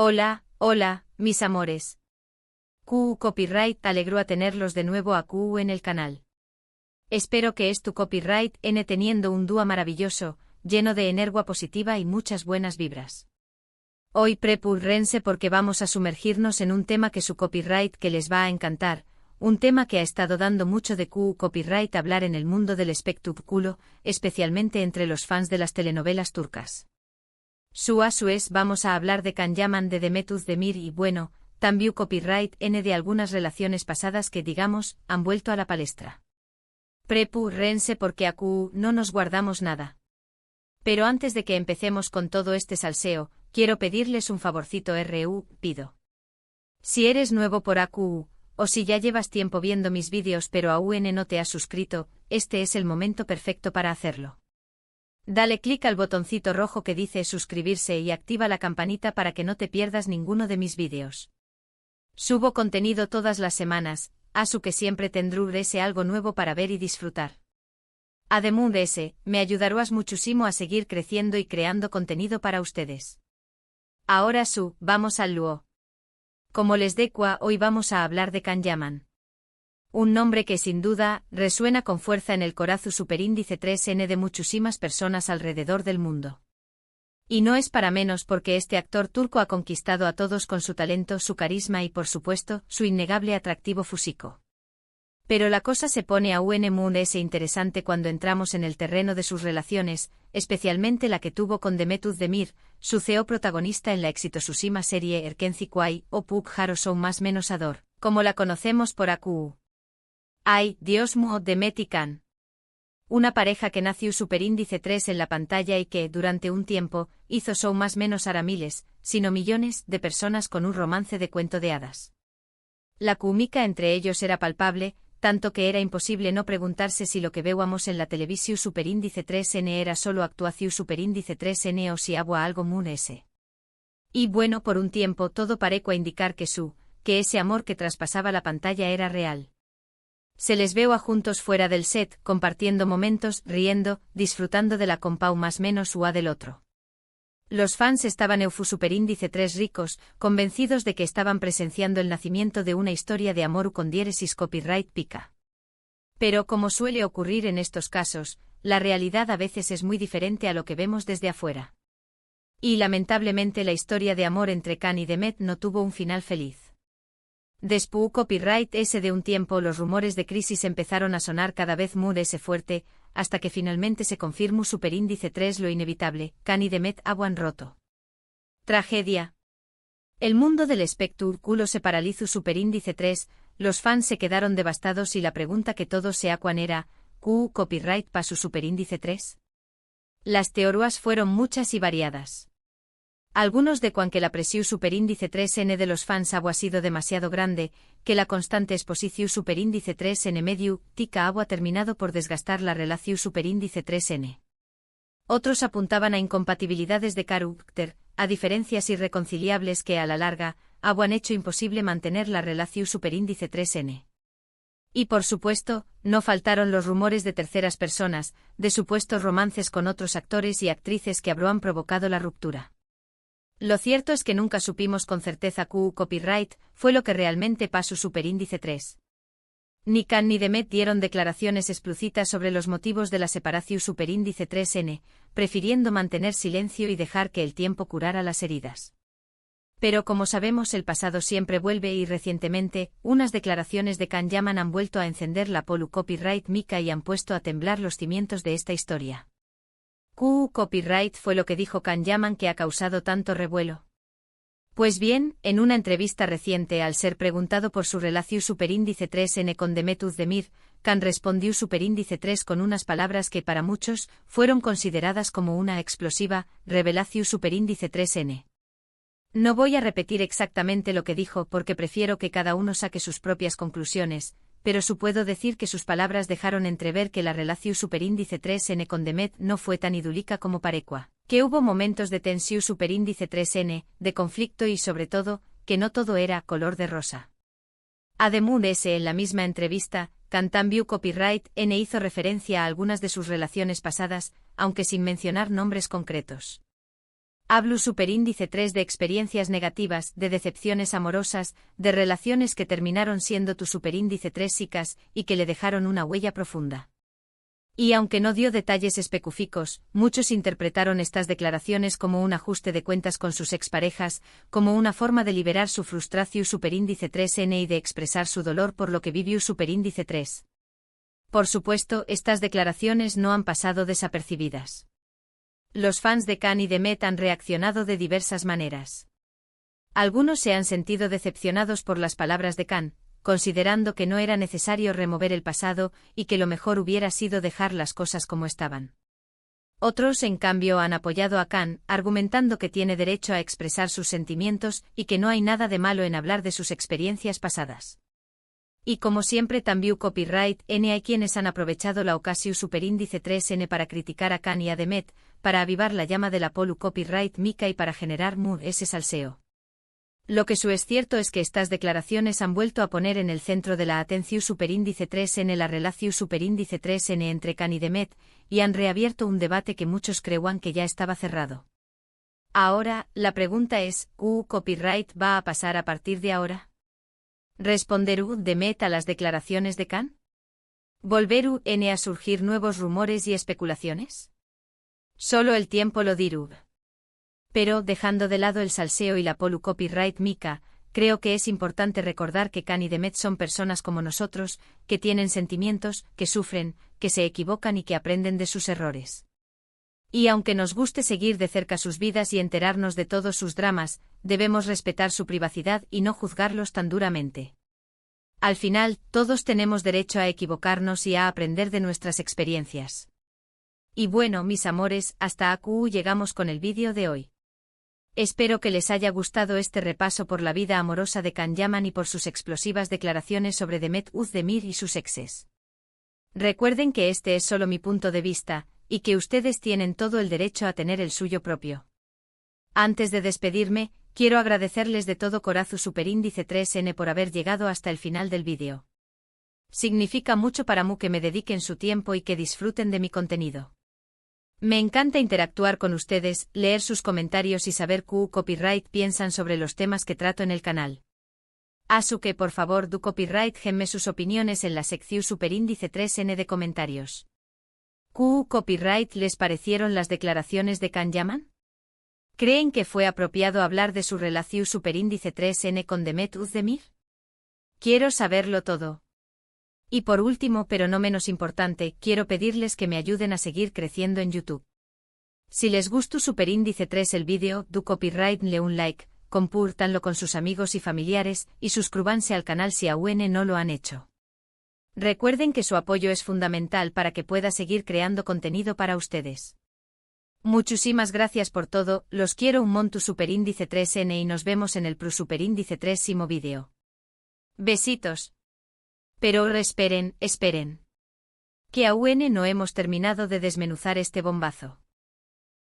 Hola, hola, mis amores. QU Copyright alegró a tenerlos de nuevo a QU en el canal. Espero que es tu copyright N teniendo un dúo maravilloso, lleno de energía positiva y muchas buenas vibras. Hoy prepúrense porque vamos a sumergirnos en un tema que su copyright que les va a encantar, un tema que ha estado dando mucho de QU Copyright hablar en el mundo del espectáculo, especialmente entre los fans de las telenovelas turcas. A su vez vamos a hablar de Can Yaman de Demet Özdemir y bueno, también copyright N de algunas relaciones pasadas que digamos, han vuelto a la palestra. Prepúrense porque a QU no nos guardamos nada. Pero antes de que empecemos con todo este salseo, quiero pedirles un favorcito pido. Si eres nuevo por AQU, o si ya llevas tiempo viendo mis vídeos pero aún no te has suscrito, este es el momento perfecto para hacerlo. Dale clic al botoncito rojo que dice suscribirse y activa la campanita para que no te pierdas ninguno de mis vídeos. Subo contenido todas las semanas, así que siempre tendrás algo nuevo para ver y disfrutar. Además de ese, me ayudarás muchísimo a seguir creciendo y creando contenido para ustedes. Ahora vamos al luo. Como les decía, hoy vamos a hablar de Can Yaman. Un nombre que sin duda resuena con fuerza en el corazón superíndice 3N de muchísimas personas alrededor del mundo. Y no es para menos porque este actor turco ha conquistado a todos con su talento, su carisma y por supuesto, su innegable atractivo físico. Pero la cosa se pone aún más interesante cuando entramos en el terreno de sus relaciones, especialmente la que tuvo con Demet Özdemir, su CEO protagonista en la exitosísima serie Erkenci Kuay o Puk Harosou más menos Ador, como la conocemos por AQU. Ay, Dios mío, Demet y Can. Una pareja que nació superíndice 3 en la pantalla y que, durante un tiempo, hizo show más menos a miles, sino millones, de personas con un romance de cuento de hadas. La química entre ellos era palpable, tanto que era imposible no preguntarse si lo que veíamos en la televisión superíndice 3N era solo actuación superíndice 3N o si había algo más. Y bueno, por un tiempo todo parecía indicar que ese amor que traspasaba la pantalla era real. Se les veo a juntos fuera del set, compartiendo momentos, riendo, disfrutando de la compau más menos ua del otro. Los fans estaban superíndice 3 ricos, convencidos de que estaban presenciando el nacimiento de una historia de amor con diéresis copyright pica. Pero como suele ocurrir en estos casos, la realidad a veces es muy diferente a lo que vemos desde afuera. Y lamentablemente la historia de amor entre Can y Demet no tuvo un final feliz. Después copyright ese de un tiempo los rumores de crisis empezaron a sonar cada vez más fuerte, hasta que finalmente se confirmó superíndice 3 lo inevitable, Can y Demet habían roto. Tragedia. El mundo del espectáculo se paralizó superíndice 3, los fans se quedaron devastados y la pregunta que todos se acuan era, ¿QU copyright pa su superíndice 3? Las teorías fueron muchas y variadas. Algunos de que la presión superíndice 3N de los fans había sido demasiado grande, que la constante exposición superíndice 3N medio, tica había terminado por desgastar la relación superíndice 3N. Otros apuntaban a incompatibilidades de carácter, a diferencias irreconciliables que a la larga, habían hecho imposible mantener la relación superíndice 3N. Y por supuesto, no faltaron los rumores de terceras personas, de supuestos romances con otros actores y actrices que habrían provocado la ruptura. Lo cierto es que nunca supimos con certeza QU copyright fue lo que realmente pasó superíndice 3. Ni Can ni Demet dieron declaraciones explícitas sobre los motivos de la separación superíndice 3N, prefiriendo mantener silencio y dejar que el tiempo curara las heridas. Pero como sabemos el pasado siempre vuelve y recientemente, unas declaraciones de Can Yaman han vuelto a encender la polu copyright mica y han puesto a temblar los cimientos de esta historia. ¿QU copyright fue lo que dijo Can Yaman que ha causado tanto revuelo? Pues bien, en una entrevista reciente al ser preguntado por su relación superíndice 3N con Demet Özdemir, Can respondió superíndice 3 con unas palabras que para muchos fueron consideradas como una explosiva revelación superíndice 3N. No voy a repetir exactamente lo que dijo porque prefiero que cada uno saque sus propias conclusiones, pero puedo decir que sus palabras dejaron entrever que la relación superíndice 3N con Demet no fue tan idílica como parecua, que hubo momentos de tensión superíndice 3N, de conflicto y sobre todo, que no todo era color de rosa. Además de ese en la misma entrevista, Can también copyright N hizo referencia a algunas de sus relaciones pasadas, aunque sin mencionar nombres concretos. Hablo superíndice 3 de experiencias negativas, de decepciones amorosas, de relaciones que terminaron siendo tu superíndice 3 psicas y que le dejaron una huella profunda. Y aunque no dio detalles específicos, muchos interpretaron estas declaraciones como un ajuste de cuentas con sus exparejas, como una forma de liberar su frustración superíndice 3N y de expresar su dolor por lo que vivió superíndice 3. Por supuesto, estas declaraciones no han pasado desapercibidas. Los fans de Can y de Met han reaccionado de diversas maneras. Algunos se han sentido decepcionados por las palabras de Can, considerando que no era necesario remover el pasado y que lo mejor hubiera sido dejar las cosas como estaban. Otros, en cambio, han apoyado a Can, argumentando que tiene derecho a expresar sus sentimientos y que no hay nada de malo en hablar de sus experiencias pasadas. Y como siempre también copyright N hay quienes han aprovechado la ocasión superíndice 3N para criticar a Can y a Demet, para avivar la llama de la polu copyright Mika y para generar ese salseo. Lo que es cierto es que estas declaraciones han vuelto a poner en el centro de la atención superíndice 3N la relación superíndice 3N entre Can y Demet, y han reabierto un debate que muchos creían que ya estaba cerrado. Ahora, la pregunta es, ¿copyright va a pasar a partir de ahora? ¿Responderá Demet a las declaraciones de Can? ¿Volverá a surgir nuevos rumores y especulaciones? Solo el tiempo lo dirá. Pero, dejando de lado el salseo y la polu copyright Mika, creo que es importante recordar que Can y Demet son personas como nosotros, que tienen sentimientos, que sufren, que se equivocan y que aprenden de sus errores. Y aunque nos guste seguir de cerca sus vidas y enterarnos de todos sus dramas, debemos respetar su privacidad y no juzgarlos tan duramente. Al final, todos tenemos derecho a equivocarnos y a aprender de nuestras experiencias. Y bueno, mis amores, hasta aquí llegamos con el vídeo de hoy. Espero que les haya gustado este repaso por la vida amorosa de Can Yaman y por sus explosivas declaraciones sobre Demet Özdemir y sus exes. Recuerden que este es solo mi punto de vista, y que ustedes tienen todo el derecho a tener el suyo propio. Antes de despedirme, quiero agradecerles de todo corazón superíndice 3N por haber llegado hasta el final del vídeo. Significa mucho para mí que me dediquen su tiempo y que disfruten de mi contenido. Me encanta interactuar con ustedes, leer sus comentarios y saber qué copyright piensan sobre los temas que trato en el canal. Así que por favor do copyright genme sus opiniones en la sección superíndice 3N de comentarios. ¿Qué copyright les parecieron las declaraciones de Can Yaman? ¿Creen que fue apropiado hablar de su relación superíndice 3N con Demet Özdemir? Quiero saberlo todo. Y por último, pero no menos importante, quiero pedirles que me ayuden a seguir creciendo en YouTube. Si les gustó superíndice 3 el vídeo, do copyright le un like, compártanlo con sus amigos y familiares, y suscríbanse al canal si aún no lo han hecho. Recuerden que su apoyo es fundamental para que pueda seguir creando contenido para ustedes. Muchísimas gracias por todo, los quiero un montón superíndice 3N y nos vemos en el superíndice 3º vídeo. Besitos. Pero esperen. Que aún no hemos terminado de desmenuzar este bombazo.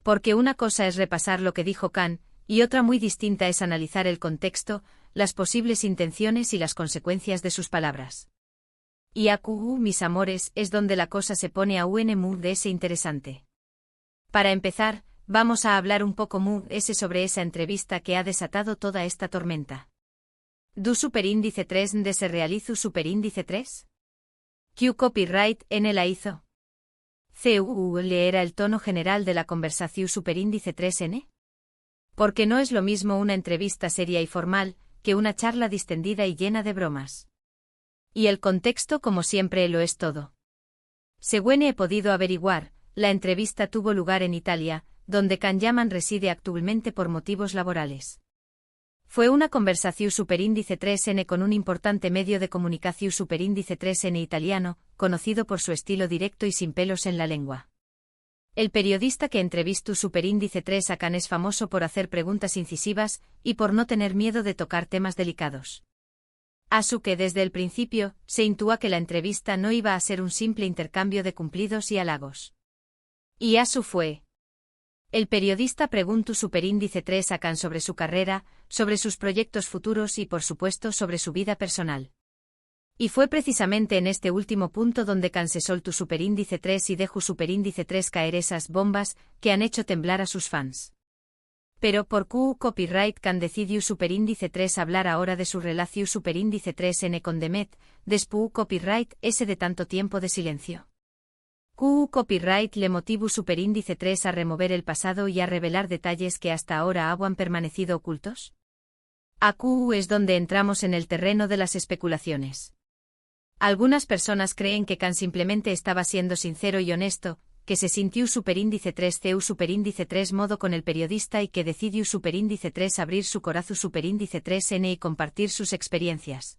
Porque una cosa es repasar lo que dijo Can, y otra muy distinta es analizar el contexto, las posibles intenciones y las consecuencias de sus palabras. Y aquí, mis amores, es donde la cosa se pone aún muy interesante. Para empezar, vamos a hablar un poco sobre esa entrevista que ha desatado toda esta tormenta. ¿Du superíndice 3 de se realizó superíndice 3? ¿Qué copyright N la hizo? ¿Le era el tono general de la conversación superíndice 3N? Porque no es lo mismo una entrevista seria y formal, que una charla distendida y llena de bromas. Y el contexto como siempre lo es todo. Según he podido averiguar, la entrevista tuvo lugar en Italia, donde Can Yaman reside actualmente por motivos laborales. Fue una conversación superíndice 3N con un importante medio de comunicación superíndice 3N italiano, conocido por su estilo directo y sin pelos en la lengua. El periodista que entrevistó superíndice 3 a Can es famoso por hacer preguntas incisivas y por no tener miedo de tocar temas delicados. Así que desde el principio, se intúa que la entrevista no iba a ser un simple intercambio de cumplidos y halagos. Y así fue. El periodista preguntó superíndice 3 a Can sobre su carrera, sobre sus proyectos futuros y por supuesto sobre su vida personal. Y fue precisamente en este último punto donde Can se soltó superíndice 3 y dejó superíndice 3 caer esas bombas que han hecho temblar a sus fans. Pero por Q copyright can decidiu superíndice 3 hablar ahora de su relación superíndice 3n con Demet, después copyright ese de tanto tiempo de silencio. Q copyright le motivu superíndice 3 a remover el pasado y a revelar detalles que hasta ahora han permanecido ocultos. A Q es donde entramos en el terreno de las especulaciones. Algunas personas creen que Can simplemente estaba siendo sincero y honesto, que se sintió superíndice 3 CU superíndice 3 modo con el periodista y que decidió superíndice 3 abrir su corazón superíndice 3n y compartir sus experiencias.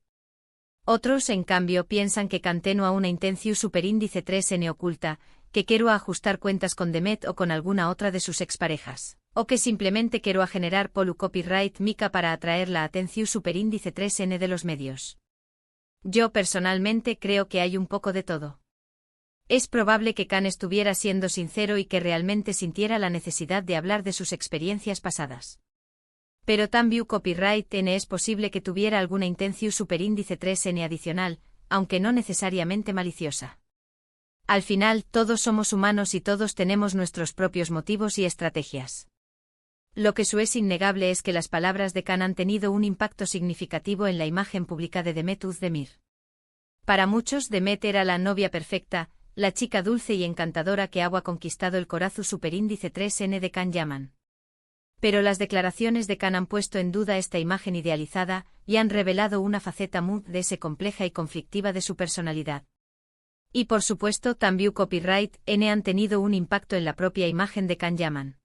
Otros, en cambio, piensan que Can tenía una intención superíndice 3n oculta, que quiero ajustar cuentas con Demet o con alguna otra de sus exparejas, o que simplemente quiero generar polu copyright mica para atraer la atención superíndice 3n de los medios. Yo personalmente creo que hay un poco de todo. Es probable que Can estuviera siendo sincero y que realmente sintiera la necesidad de hablar de sus experiencias pasadas. Pero también copyright n es posible que tuviera alguna intención superíndice 3n adicional, aunque no necesariamente maliciosa. Al final, todos somos humanos y todos tenemos nuestros propios motivos y estrategias. Lo que es innegable es que las palabras de Can han tenido un impacto significativo en la imagen pública de Demet Özdemir. Para muchos, Demet era la novia perfecta, la chica dulce y encantadora que ha conquistado el corazón superíndice 3n de Can Yaman. Pero las declaraciones de Can han puesto en duda esta imagen idealizada y han revelado una faceta muy compleja y conflictiva de su personalidad. Y por supuesto también copyright n han tenido un impacto en la propia imagen de Can Yaman.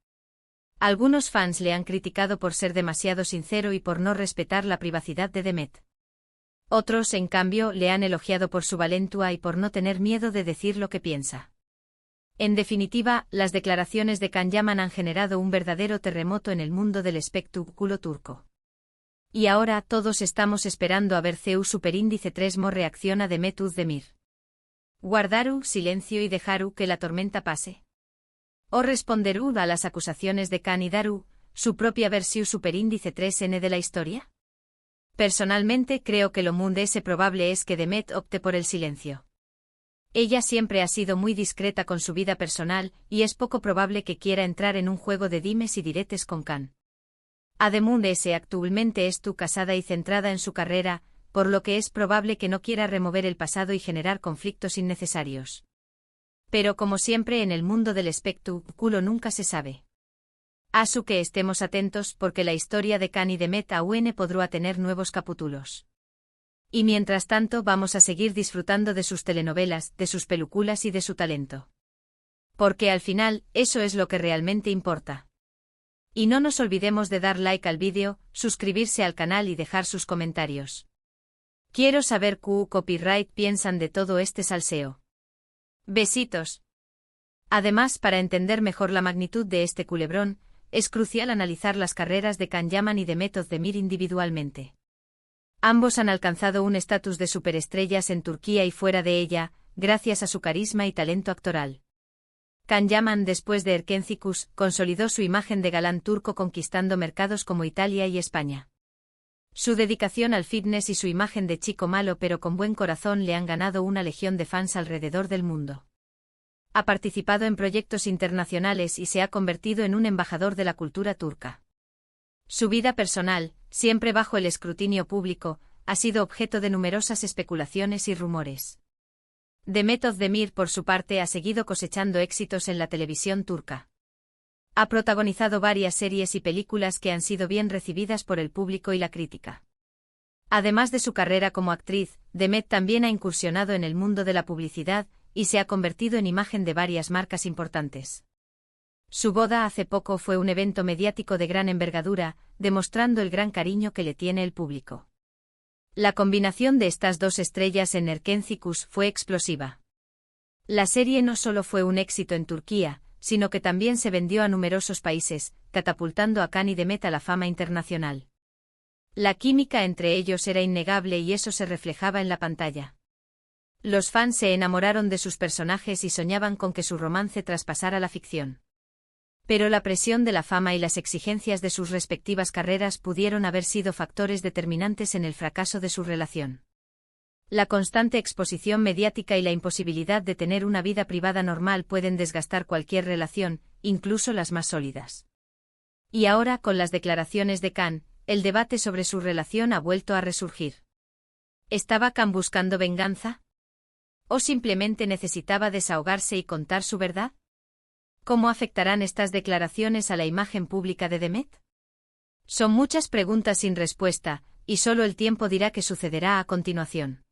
Algunos fans le han criticado por ser demasiado sincero y por no respetar la privacidad de Demet. Otros, en cambio, le han elogiado por su valentía y por no tener miedo de decir lo que piensa. En definitiva, las declaraciones de Can Yaman han generado un verdadero terremoto en el mundo del espectáculo turco. Y ahora todos estamos esperando a ver CU superíndice 3 mo reacciona a Demet Özdemir. ¿Guardaru silencio y dejaru que la tormenta pase? ¿O responderú a las acusaciones de Can y daru su propia versión superíndice 3n de la historia? Personalmente creo que lo probable es que Demet opte por el silencio. Ella siempre ha sido muy discreta con su vida personal y es poco probable que quiera entrar en un juego de dimes y diretes con Can. Además actualmente es casada y centrada en su carrera, por lo que es probable que no quiera remover el pasado y generar conflictos innecesarios. Pero como siempre en el mundo del espectáculo nunca se sabe. Asu que estemos atentos porque la historia de Can y Demet aún podrá tener nuevos capítulos. Y mientras tanto vamos a seguir disfrutando de sus telenovelas, de sus películas y de su talento. Porque al final, eso es lo que realmente importa. Y no nos olvidemos de dar like al vídeo, suscribirse al canal y dejar sus comentarios. Quiero saber qué copyright piensan de todo este salseo. Besitos. Además, para entender mejor la magnitud de este culebrón, es crucial analizar las carreras de Can Yaman y Demet Özdemir individualmente. Ambos han alcanzado un estatus de superestrellas en Turquía y fuera de ella, gracias a su carisma y talento actoral. Can Yaman, después de Erkencikus, consolidó su imagen de galán turco conquistando mercados como Italia y España. Su dedicación al fitness y su imagen de chico malo pero con buen corazón le han ganado una legión de fans alrededor del mundo. Ha participado en proyectos internacionales y se ha convertido en un embajador de la cultura turca. Su vida personal, siempre bajo el escrutinio público, ha sido objeto de numerosas especulaciones y rumores. Demet Özdemir, por su parte, ha seguido cosechando éxitos en la televisión turca. Ha protagonizado varias series y películas que han sido bien recibidas por el público y la crítica. Además de su carrera como actriz, Demet también ha incursionado en el mundo de la publicidad y se ha convertido en imagen de varias marcas importantes. Su boda hace poco fue un evento mediático de gran envergadura, demostrando el gran cariño que le tiene el público. La combinación de estas dos estrellas en Erkencikus fue explosiva. La serie no solo fue un éxito en Turquía, sino que también se vendió a numerosos países, catapultando a Can y Demet a la fama internacional. La química entre ellos era innegable y eso se reflejaba en la pantalla. Los fans se enamoraron de sus personajes y soñaban con que su romance traspasara la ficción. Pero la presión de la fama y las exigencias de sus respectivas carreras pudieron haber sido factores determinantes en el fracaso de su relación. La constante exposición mediática y la imposibilidad de tener una vida privada normal pueden desgastar cualquier relación, incluso las más sólidas. Y ahora, con las declaraciones de Khan, el debate sobre su relación ha vuelto a resurgir. ¿Estaba Khan buscando venganza? ¿O simplemente necesitaba desahogarse y contar su verdad? ¿Cómo afectarán estas declaraciones a la imagen pública de Demet? Son muchas preguntas sin respuesta, y solo el tiempo dirá qué sucederá a continuación.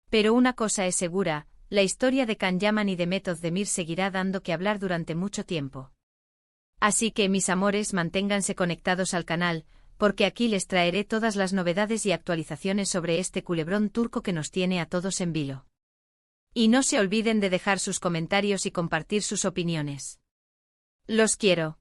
Pero una cosa es segura, la historia de Can Yaman y Demet Özdemir seguirá dando que hablar durante mucho tiempo. Así que, mis amores, manténganse conectados al canal, porque aquí les traeré todas las novedades y actualizaciones sobre este culebrón turco que nos tiene a todos en vilo. Y no se olviden de dejar sus comentarios y compartir sus opiniones. Los quiero.